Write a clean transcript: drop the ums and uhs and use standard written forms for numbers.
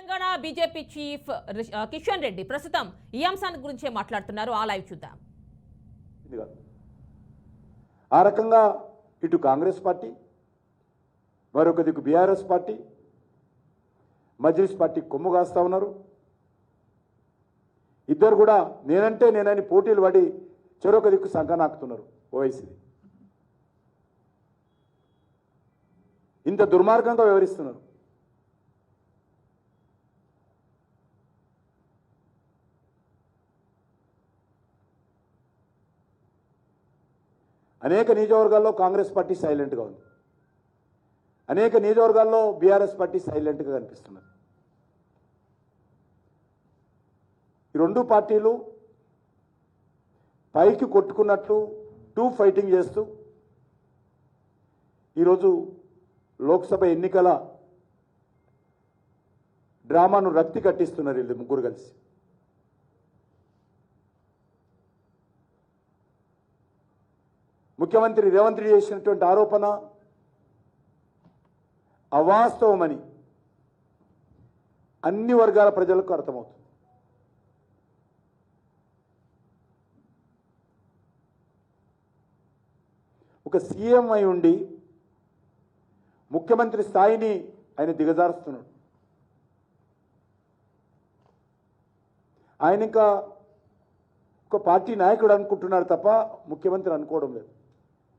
Telangana BJP chief Kishan Reddy ప్రస్తుతం ఈ అంశాన్ని గురించే మాట్లాడుతున్నారు. ఆ లైవ్ చూద్దాం. ఆ రకంగా ఇటు కాంగ్రెస్ పార్టీ, మరొక దిక్కు బీఆర్ఎస్ పార్టీ, మజ్లిస్ పార్టీ కొమ్ము కాస్తా ఉన్నారు. ఇద్దరు కూడా నేనంటే నేనని పోటీలు పడి చెరొక దిక్కు సంకనాకుతున్నారు. ఓవైసీది ఇంత దుర్మార్గంగా వ్యవహరిస్తున్నారు. అనేక నియోజకవర్గాల్లో కాంగ్రెస్ పార్టీ సైలెంట్గా ఉంది, అనేక నియోజకవర్గాల్లో బీఆర్ఎస్ పార్టీ సైలెంట్గా కనిపిస్తున్నది. ఈ రెండు పార్టీలు పైకి కొట్టుకున్నట్లు ఫైటింగ్ చేస్తూ ఈరోజు లోక్సభ ఎన్నికల డ్రామాను రక్తి కట్టిస్తున్నారు వీళ్ళు ముగ్గురు కలిసి. ముఖ్యమంత్రి రేవంత్ రెడ్డి చేసినటువంటి ఆరోపణ అవాస్తవమని అన్ని వర్గాల ప్రజలకు అర్థమవుతుంది. ఒక సీఎం అయి ఉండి ముఖ్యమంత్రి స్థాయిని ఆయన దిగజారుస్తున్నాడు. ఆయన ఇంకా ఒక పార్టీ నాయకుడు అనుకుంటున్నాడు తప్ప ముఖ్యమంత్రి అనుకోవడం లేదు.